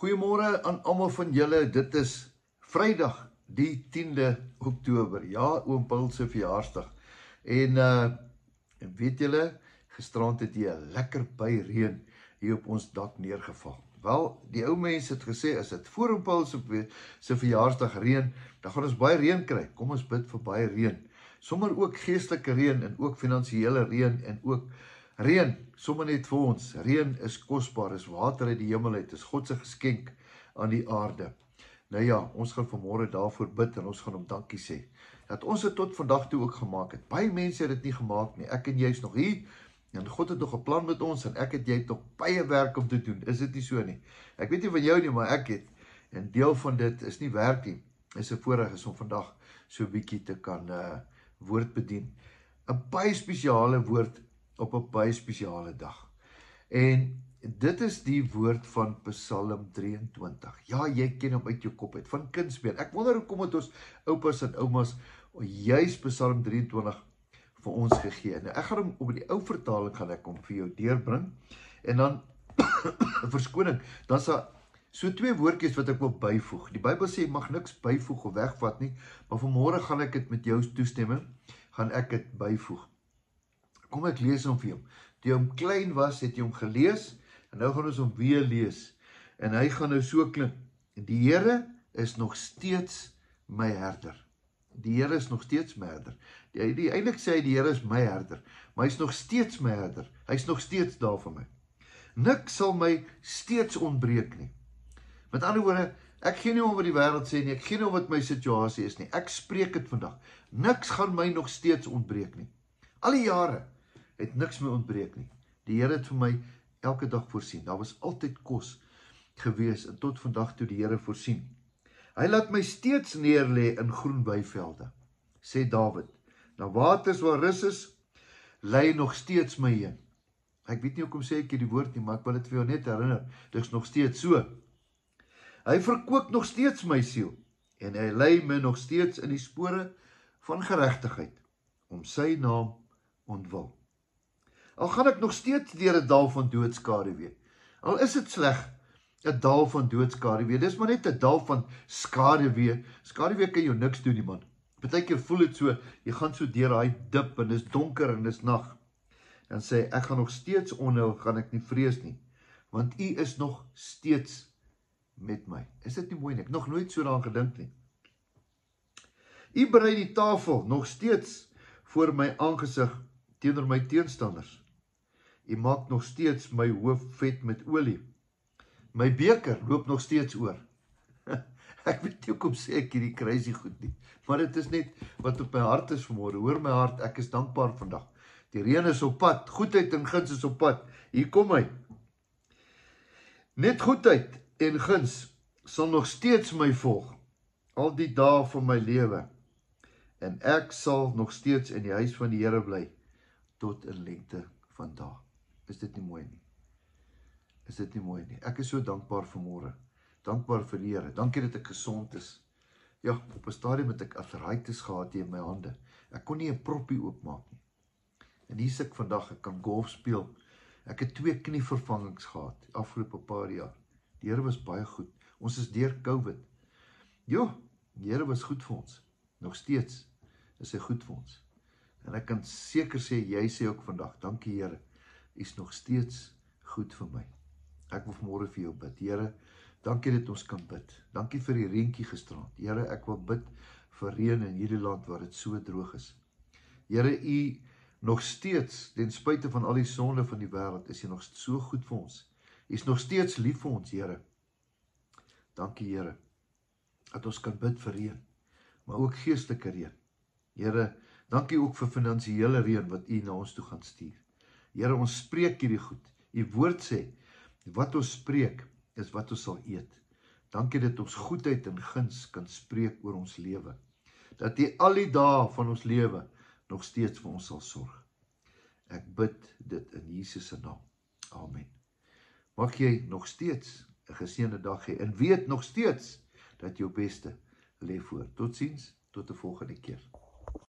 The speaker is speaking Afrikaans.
Goeiemôre aan almal van julle. Dit is Vrydag, die 10de Oktober. Ja, oom Paul se verjaarsdag. En weet julle, gisterand het hier 'n lekker by reën hier op ons dak neergeval. Wel, die ou mense het gesê as dit voor oom Paul se verjaarsdag reën, dan gaan ons baie reën kry. Kom ons bid vir baie reën. Sommer ook geestelike reën en ook finansiële reën en ook reën, sommer net vir ons. Reën is kosbaar, is water uit die hemel uit, is God se geskenk aan die aarde. Nou ja, ons gaan vanmôre daarvoor bid en ons gaan hom dankie sê. Dat ons dit tot vandag toe ook gemaak het. Baie mense het dit nie gemaak nie. Ek en jy is nog hier en God het nog 'n plan met ons en ek het jy nog baie werk om te doen. Is dit nie so nie? Ek weet nie van jou nie, maar ek het. En deel van dit is nie werk nie. Is 'n voorreg is om vandag so 'n bietjie te kan woord bedien. 'n Baie spesiale woord op 'n baie spesiale dag. En dit is die woord van Psalm 23. Ja, jy ken hom uit jou kop uit, van kindsbeen. Ek wonder hoekom het ons oupas en oumas juis Psalm 23 vir ons gegee. Nou, ek gaan hom op die ou vertaling gaan ek hom vir jou deurbring. En dan verskoning, dan is daar so twee woordjies wat ek wil byvoeg. Die Bybel sê jy mag niks byvoeg of wegvat nie, maar vanmôre gaan ek dit met jou toestemming, gaan ek dit byvoeg. Kom ek lees hom vir jou. Toe hom klein was, het jy hom gelees, en nou gaan ons hom weer lees. En hy gaan nou so klink. Die Here is nog steeds my herder. Die Here is nog steeds my herder. Eintlik sê hy die Here is my herder, maar hy's nog steeds my herder. Hy's nog steeds daar vir my. Niks sal my steeds ontbreek nie. Met ander woorde, ek gee nie om wat die wêreld sê nie, ek gee nie om wat my situasie is nie. Ek spreek dit vandag. Niks gaan my nog steeds ontbreek nie. Al die jare het niks my ontbreek nie. Die Here het vir my elke dag voorsien. Daar was altyd kos gewees en tot vandag toe die Here voorsien. Hy laat my steeds neerlê in groen weivelde, sê Dawid. Na waters waar rus is, lei nog steeds my heen. Ek weet nie hoekom sê ek die woord nie, maar ek wil dit vir jou net herinner. Dit is nog steeds so. Hy verkoop nog steeds my siel en hy lei my nog steeds in die spore van geregtigheid om sy naam ontwil. Al gaan ek nog steeds deur 'n dal van doodskaduwee. Al is dit sleg, 'n dal van doodskaduwee. Dis maar net 'n dal van skaduwee. Skaduwee kan jou niks doen nie, man. Partykeer voel dit so, jy gaan so deur daai dip en dis donker en dis nag. Dan sê ek gaan nog steeds onhul, gaan ek nie vrees nie, want U is nog steeds met my. Is dit nie mooi nie? Ek nog nooit so daaraan gedink nie. U berei die tafel nog steeds voor my aangesig teenoor my teenstanders. U maak nog steeds my hoof vet met olie. My beker loop nog steeds oor. Ek weet nie hoekom sê ek hierdie crazy goed nie, maar dit is net wat op my hart is vanmôre. Hoor my hart, ek is dankbaar vandag. Die reën is op pad, goedheid en guns is op pad. Hier kom hy. Net goedheid en guns sal nog steeds my volg, al die dae van my lewe. En ek sal nog steeds in die huis van die Here bly, tot in lengte van dae. Is dit nie mooi nie? Is dit nie mooi nie? Ek is so dankbaar vanmôre. Dankbaar vir die Here. Dankie dat ek gesond is. Ja, op 'n stadium het ek arthritis gehad in my hande. Ek kon nie 'n proppie oopmaak nie. En hier sit ek vandag, ek kan golf speel. Ek het 2 knievervangings gehad afgelope paar jaar. Die Here was baie goed. Ons is deur COVID. Jo, die Here was goed vir ons. Nog steeds is hy goed vir ons. En ek kan seker sê, jy sê ook vandag, dankie Here, U is nog steeds goed vir my. Ek wil vanmôre vir jou bid. Here, dankie dat ons kan bid. Dankie vir die reentjie gisterand. Here, ek wil bid vir reën in hierdie land waar dit so droog is. Here, U nog steeds, ten spyte van al die sonde van die wêreld, is U nog so goed vir ons. U is nog steeds lief vir ons, Here. Dankie, Here, dat ons kan bid vir reën, maar ook geestelike reën. Here, dankie ook vir finansiële reën wat U na ons toe gaan stuur. Here, ons spreek hierdie goed. U woord sê, wat ons spreek, is wat ons sal eet. Dankie dat ons goedheid en guns kan spreek oor ons lewe. Dat U al die dae van ons lewe nog steeds vir ons sal sorg. Ek bid dit in Jesus se naam. Amen. Mag jy nog steeds 'n geseënde dag hê en weet nog steeds dat jou beste lê voor. Totsiens, tot 'n volgende keer.